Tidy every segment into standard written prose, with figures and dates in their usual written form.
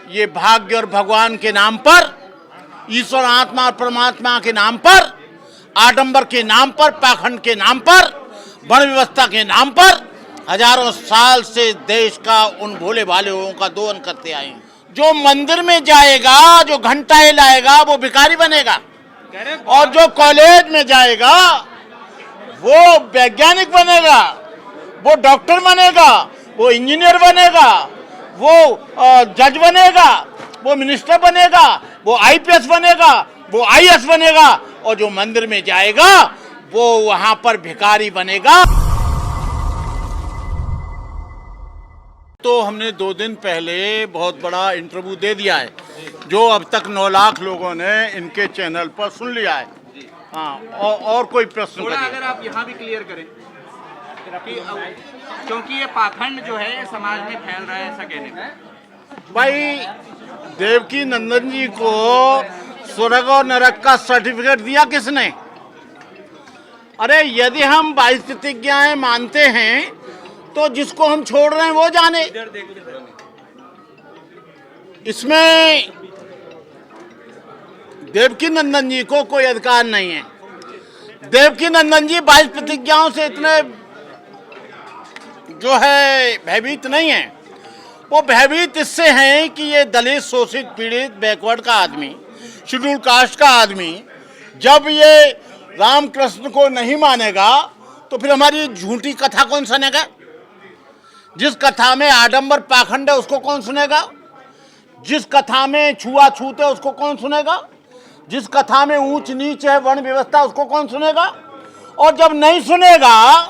ये भाग्य और भगवान के नाम पर, ईश्वर आत्मा और परमात्मा के नाम पर, आडंबर के नाम पर, पाखंड के नाम पर, वर्ण व्यवस्था के नाम पर हजारों साल से देश का उन भोले भाले लोगों का दोहन करते आए हैं। जो मंदिर में जाएगा, जो घंटा हिलाएगा, वो भिखारी बनेगा, और जो कॉलेज में जाएगा वो वैज्ञानिक बनेगा, वो डॉक्टर बनेगा, वो इंजीनियर बनेगा, वो जज बनेगा, वो मिनिस्टर बनेगा, वो आईपीएस बनेगा, वो आईएएस बनेगा, और जो मंदिर में जाएगा वो वहां पर भिखारी बनेगा। तो हमने 2 दिन पहले बहुत बड़ा इंटरव्यू दे दिया है, जो अब तक 9 लाख लोगों ने इनके चैनल पर सुन लिया है। हाँ, और कोई प्रश्न थोड़ा अगर आप यहाँ भी क्लियर करें, क्योंकि ये पाखंड जो है समाज में फैल रहा है, ऐसा कहने में। भाई, देवकी नंदन जी को स्वर्ग और नरक का सर्टिफिकेट दिया किसने? अरे यदि हम 22 प्रतिज्ञाएं मानते हैं तो जिसको हम छोड़ रहे हैं वो जाने। इसमें देवकी नंदन जी को कोई अधिकार नहीं है। देवकी नंदन जी 22 प्रतिज्ञाओं से इतने जो है भयभीत नहीं है। वो भयभीत इससे हैं कि ये दलित, शोषित, पीड़ित, बैकवर्ड का आदमी, शेड्यूल कास्ट का आदमी जब ये रामकृष्ण को नहीं मानेगा तो फिर हमारी झूठी कथा कौन सुनेगा? जिस कथा में आडंबर पाखंड है उसको कौन सुनेगा? जिस कथा में छुआछूत है उसको कौन सुनेगा? जिस कथा में ऊंच नीच है, वर्ण व्यवस्था, उसको कौन सुनेगा? और जब नहीं सुनेगा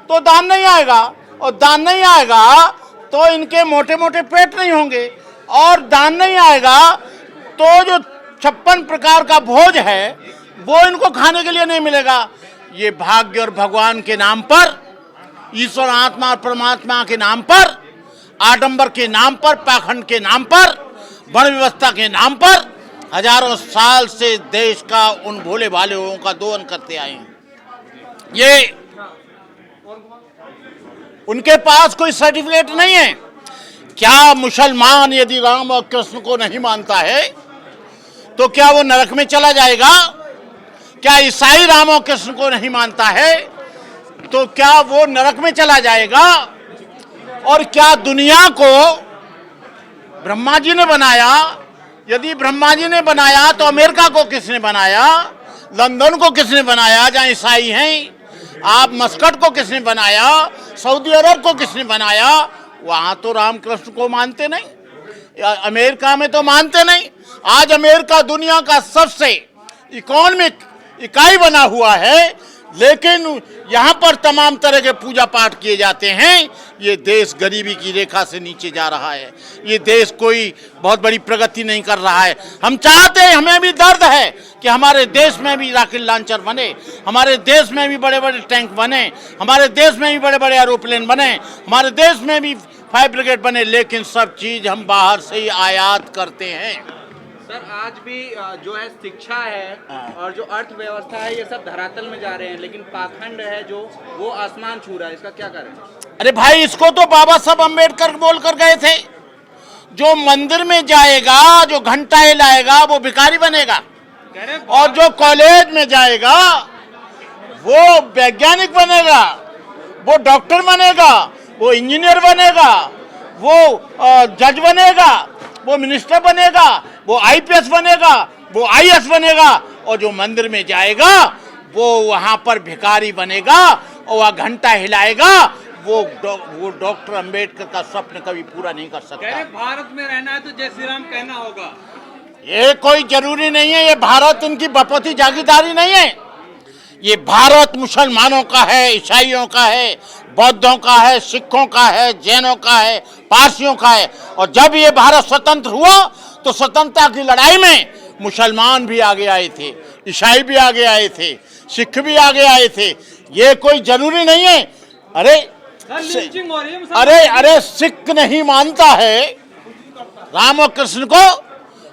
तो दान नहीं आएगा, और दान नहीं आएगा तो इनके मोटे मोटे पेट नहीं होंगे, और दान नहीं आएगा तो जो 56 प्रकार का भोज है वो इनको खाने के लिए नहीं मिलेगा। ये भाग्य और भगवान के नाम पर, ईश्वर आत्मा और परमात्मा के नाम पर, आडंबर के नाम पर, पाखंड के नाम पर, वर्ण व्यवस्था के नाम पर हजारों साल से देश का उन भोले भाले लोगों का दोहन करते आए हैं। ये उनके पास कोई सर्टिफिकेट नहीं है। क्या मुसलमान यदि राम और कृष्ण को नहीं मानता है तो क्या वो नरक में चला जाएगा? क्या ईसाई राम और कृष्ण को नहीं मानता है तो क्या वो नरक में चला जाएगा? और क्या दुनिया को ब्रह्मा जी ने बनाया? यदि ब्रह्मा जी ने बनाया तो अमेरिका को किसने बनाया? लंदन को किसने बनाया जहाँ ईसाई हैं? आप मस्कट को किसने बनाया? सऊदी अरब को किसने बनाया? वहाँ तो रामकृष्ण को मानते नहीं, अमेरिका में तो मानते नहीं। आज अमेरिका दुनिया का सबसे इकोनॉमिक इकाई बना हुआ है, लेकिन यहाँ पर तमाम तरह के पूजा पाठ किए जाते हैं। ये देश गरीबी की रेखा से नीचे जा रहा है। ये देश कोई बहुत बड़ी प्रगति नहीं कर रहा है। हम चाहते हैं, हमें भी दर्द है कि हमारे देश में भी रॉकेट लॉन्चर बने, हमारे देश में भी बड़े बड़े टैंक बने, हमारे देश में भी बड़े बड़े एरोप्लेन बने, हमारे देश में भी फायर ब्रिगेड बने, लेकिन सब चीज़ हम बाहर से ही आयात करते हैं। सर, आज भी जो है शिक्षा है और जो अर्थव्यवस्था है, ये सब धरातल में जा रहे हैं, लेकिन पाखंड है जो वो आसमान छू रहा है। इसका क्या कारण? अरे भाई, इसको तो बाबा साहब अम्बेडकर बोल कर गए थे, जो मंदिर में जाएगा, जो घंटा हिलाएगा, वो भिखारी बनेगा, और जो कॉलेज में जाएगा वो वैज्ञानिक बनेगा, वो डॉक्टर बनेगा, वो इंजीनियर बनेगा, वो जज बनेगा, वो मिनिस्टर बनेगा, वो आईपीएस बनेगा, वो आईएएस बनेगा, और जो मंदिर में जाएगा वो वहां पर भिखारी बनेगा, और वह घंटा हिलाएगा। वो डॉक्टर अंबेडकर का स्वप्न कभी पूरा नहीं कर सकता। भारत में रहना है तो जय श्री राम कहना होगा। ये कोई जरूरी नहीं है। ये भारत इनकी बपौती जागीरदारी नहीं है। ये भारत मुसलमानों का है, ईसाइयों का है, बौद्धों का है, सिखों का है, जैनों का है, पारसियों का है। और जब ये भारत स्वतंत्र हुआ तो स्वतंत्रता की लड़ाई में मुसलमान भी आगे आए थे, ईसाई भी आगे आए थे, सिख भी आगे आए थे। ये कोई जरूरी नहीं है। अरे सिख नहीं मानता है राम और कृष्ण को,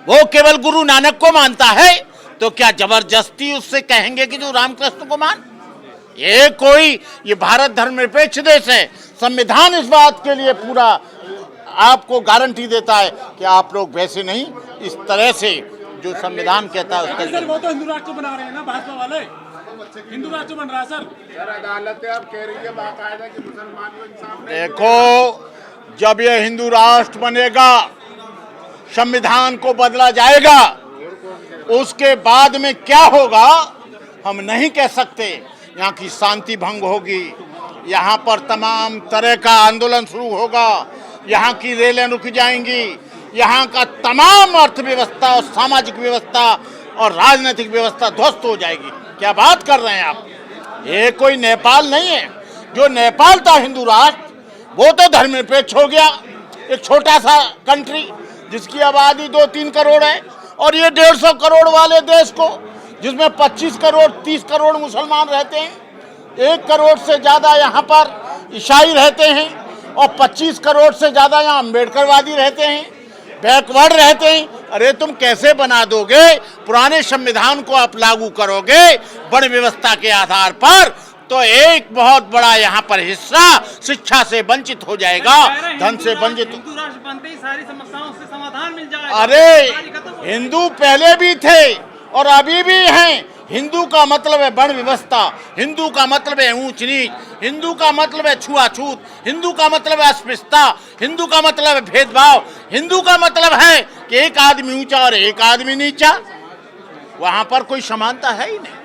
वो केवल गुरु नानक को मानता है, तो क्या जबरदस्ती उससे कहेंगे कि जो रामकृष्ण को मान? ये भारत धर्मनिरपेक्ष देश है। संविधान इस बात के लिए पूरा आपको गारंटी देता है कि आप लोग वैसे नहीं, इस तरह से जो संविधान कहता है उस सर तरह। वो तो हिंदू राष्ट्र बना रहे हैं ना भाजपा वाले, हिंदू राष्ट्र बन रहा है सर। अदालत अब कह रही है बाकायदा कि मुसलमान को इंसाफ नहीं। देखो, जब ये हिंदू राष्ट्र बनेगा, संविधान को बदला जाएगा, उसके बाद में क्या होगा हम नहीं कह सकते। यहाँ की शांति भंग होगी, यहाँ पर तमाम तरह का आंदोलन शुरू होगा, यहाँ की रेलें रुक जाएंगी, यहाँ का तमाम अर्थव्यवस्था और सामाजिक व्यवस्था और राजनीतिक व्यवस्था ध्वस्त हो जाएगी। क्या बात कर रहे हैं आप? ये कोई नेपाल नहीं है। जो नेपाल था हिंदू राष्ट्र, वो तो धर्मनिरपेक्ष हो गया, एक छोटा सा कंट्री जिसकी आबादी 2-3 करोड़ है, और ये 150 करोड़ वाले देश को, जिसमें 25 करोड़ 30 करोड़ मुसलमान रहते हैं, 1 करोड़ से ज़्यादा यहाँ पर ईसाई रहते हैं, और 25 करोड़ से ज़्यादा यहाँ अम्बेडकरवादी रहते हैं, बैकवर्ड रहते हैं। अरे तुम कैसे बना दोगे? पुराने संविधान को आप लागू करोगे वर्ण व्यवस्था के आधार पर, तो एक बहुत बड़ा यहाँ पर हिस्सा शिक्षा से वंचित हो जाएगा, धन से वंचित। हिंदू राष्ट्र बनते ही सारी समस्याओं से समाधान मिल जाएगा। अरे हिंदू पहले भी थे और अभी भी हैं। हिंदू का मतलब है वर्ण व्यवस्था, हिंदू का मतलब है ऊंच नीच, हिंदू का मतलब है छुआछूत, हिंदू का मतलब है अस्पृश्यता, हिंदू का मतलब है भेदभाव, हिंदू का मतलब है कि एक आदमी ऊंचा और एक आदमी नीचा। वहां पर कोई समानता है ही नहीं।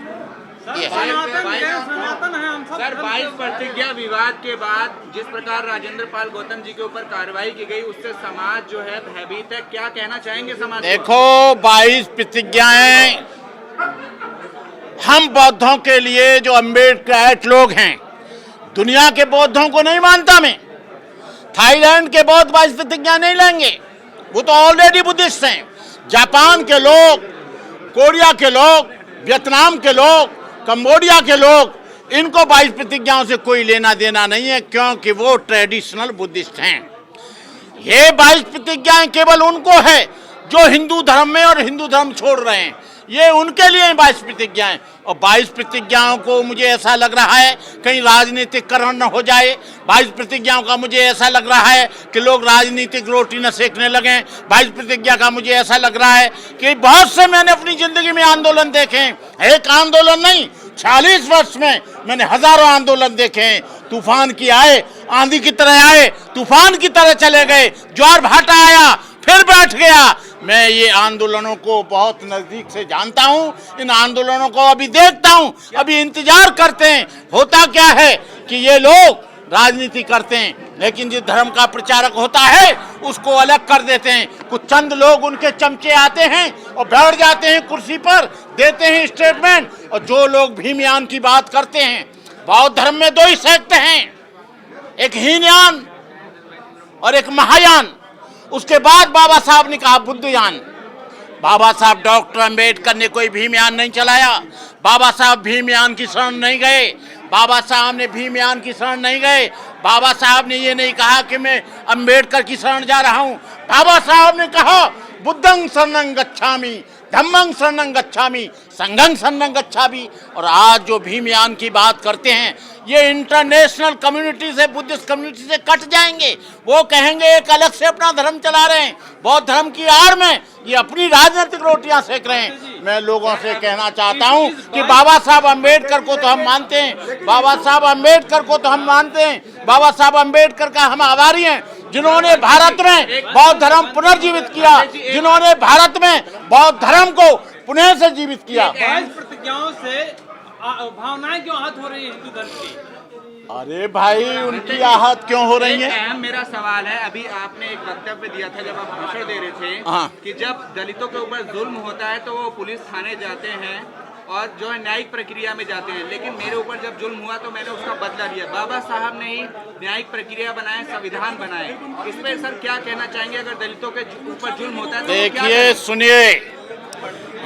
ये है। सनातन है हम सब। सर 22 प्रतिज्ञा विवाद के बाद जिस प्रकार राजेंद्र पाल गौतम जी के ऊपर कार्रवाई की गई, उससे समाज जो है भयभीत है। क्या कहना चाहेंगे समाज को? देखो, 22 प्रतिज्ञाएं हम बौद्धों के लिए, जो अम्बेडकर लोग हैं, दुनिया के बौद्धों को नहीं मानता मैं। थाईलैंड के बौद्ध 22 प्रतिज्ञा नहीं लेंगे, वो तो ऑलरेडी बुद्धिस्ट हैं। जापान के लोग, कोरिया के लोग, वियतनाम के लोग, कंबोडिया के लोग, इनको 22 प्रतिज्ञाओं से कोई लेना देना नहीं है, क्योंकि वो ट्रेडिशनल बुद्धिस्ट हैं। ये 22 प्रतिज्ञाएं केवल उनको है जो हिंदू धर्म में और हिंदू धर्म छोड़ रहे हैं। ये उनके लिए 22 प्रतिज्ञाएं। और 22 प्रतिज्ञाओं को मुझे ऐसा लग रहा है कहीं राजनीतिकरण न हो जाए। 22 प्रतिज्ञाओं का मुझे ऐसा लग रहा है कि लोग राजनीतिक रोटी न सेकने लगें। 22 प्रतिज्ञा का मुझे ऐसा लग रहा है कि बहुत से मैंने अपनी जिंदगी में आंदोलन देखे हैं, एक आंदोलन नहीं, 40 वर्ष में मैंने हजारों आंदोलन देखे हैं। तूफान की आए, आंधी की तरह आए, तूफान की तरह चले गए, ज्वार भाटा आया, फिर बैठ गया। मैं ये आंदोलनों को बहुत नजदीक से जानता हूँ, इन आंदोलनों को अभी देखता हूँ, अभी इंतजार करते हैं। होता क्या है कि ये लोग राजनीति करते हैं, लेकिन जिस धर्म का प्रचारक होता है उसको अलग कर देते हैं। कुछ चंद लोग उनके चमचे आते हैं और बैठ जाते हैं कुर्सी पर, देते हैं स्टेटमेंट। और जो लोग भीमयान की बात करते हैं, बौद्ध धर्म में 2 ही सेक्ट हैं, एक हीनयान और एक महायान। उसके बाद बाबा साहब ने कहा बुद्धयान। बाबा साहब डॉक्टर अंबेडकर ने कोई भीमयान नहीं चलाया, बाबा साहब भीमयान की शरण नहीं गए, बाबा साहब ने भीमयान की शरण नहीं गए। बाबा साहब ने ये नहीं कहा कि मैं अंबेडकर की शरण जा रहा हूँ। बाबा साहब ने कहा बुद्धं शरणं गच्छामि, धम्मं शरणं गच्छामि, संघं शरणं गच्छामि। और आज जो भीमयान की बात करते हैं, ये इंटरनेशनल कम्युनिटी से, बुद्धिस्ट कम्युनिटी से कट जाएंगे। वो कहेंगे एक अलग से अपना धर्म चला रहे हैं, बौद्ध धर्म की आड़ में ये अपनी राजनीतिक रोटियां सेक रहे हैं। मैं लोगों से कहना चाहता हूं कि बाबा साहब अम्बेडकर को तो हम मानते हैं, बाबा साहब अम्बेडकर को तो हम मानते हैं, बाबा साहब अम्बेडकर का हम आभारी हैं, जिन्होंने भारत में बौद्ध धर्म पुनर्जीवित किया, जिन्होंने भारत में बौद्ध धर्म को पुनः से जीवित किया। 22 प्रतिज्ञाओं से भावनाएं क्यों आहत हो रही है हिंदू धर्म की? अरे भाई, उनकी आहत क्यों हो रही है? अहम मेरा सवाल है, अभी आपने एक वक्तव्य दिया था जब आप भाषण दे रहे थे कि जब दलितों के ऊपर जुल्म होता है तो वो पुलिस थाने जाते हैं और जो है न्यायिक प्रक्रिया में जाते हैं, लेकिन मेरे ऊपर जब जुल्म हुआ तो मैंने उसका बदला लिया। बाबा साहब ने ही न्यायिक प्रक्रिया बनाए, संविधान बनाए। इस पर सर क्या कहना चाहेंगे? अगर दलितों के ऊपर जुल्म होता है तो देखिए, सुनिए,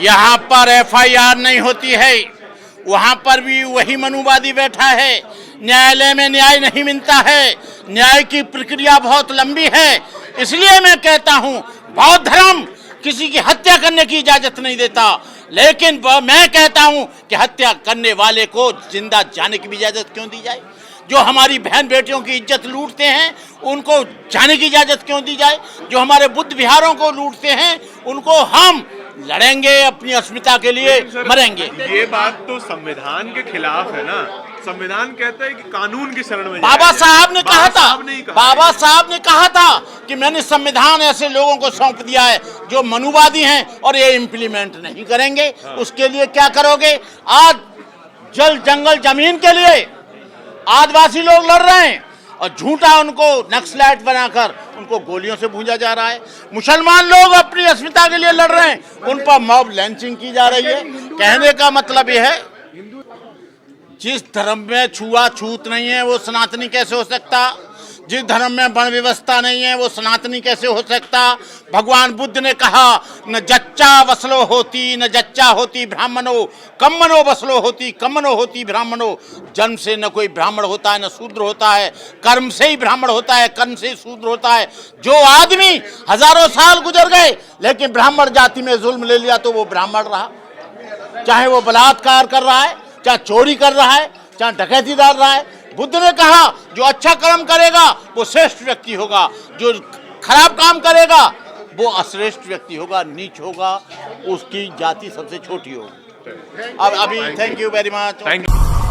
यहाँ पर FIR नहीं होती है, वहाँ पर भी वही मनुवादी बैठा है। न्यायालय में न्याय नहीं मिलता है, न्याय की प्रक्रिया बहुत लंबी है। इसलिए मैं कहता हूँ बौद्ध धर्म किसी की हत्या करने की इजाजत नहीं देता, लेकिन मैं कहता हूँ कि हत्या करने वाले को जिंदा जाने की भी इजाजत क्यों दी जाए? जो हमारी बहन बेटियों की इज्जत लूटते हैं उनको जाने की इजाजत क्यों दी जाए? जो हमारे बुद्ध विहारों को लूटते हैं उनको हम लड़ेंगे, अपनी अस्मिता के लिए मरेंगे। ये बात तो संविधान के खिलाफ है ना। संविधान कहता है कि कानून की शरण में बाबा साहब ने कहा था, बाबा बाबा साहब ने कहा था कि मैंने संविधान ऐसे लोगों को सौंप दिया है जो मनुवादी हैं और ये इम्प्लीमेंट नहीं करेंगे। उसके लिए क्या करोगे? आज जल जंगल जमीन के लिए आदिवासी लोग लड़ रहे हैं और झूठा उनको नक्सलाइट बनाकर उनको गोलियों से भूंजा जा रहा है। मुसलमान लोग अपनी अस्मिता के लिए लड़ रहे हैं, उन पर मॉब लिंचिंग की जा रही है। कहने का मतलब यह है जिस धर्म में छुआछूत नहीं है वो सनातनी कैसे हो सकता? जिस धर्म में वर्ण व्यवस्था नहीं है वो सनातनी कैसे हो सकता? भगवान बुद्ध ने कहा न जच्चा वसलो होती न जच्चा होती ब्राह्मणो, कम्मनो वसलो होती कम्मनो होती ब्राह्मणो। जन्म से न कोई ब्राह्मण होता है न शूद्र होता है, कर्म से ही ब्राह्मण होता है, कर्म से ही शूद्र होता है। जो आदमी हजारों साल गुजर गए लेकिन ब्राह्मण जाति में जुल्म ले लिया तो वो ब्राह्मण रहा, चाहे वो बलात्कार कर रहा है, चाहे चोरी कर रहा है, चाहे डकैती डाल रहा है। बुद्ध ने कहा जो अच्छा कर्म करेगा वो श्रेष्ठ व्यक्ति होगा, जो खराब काम करेगा वो अश्रेष्ठ व्यक्ति होगा, नीच होगा, उसकी जाति सबसे छोटी होगी। अब अभी thank you very much. Thank you.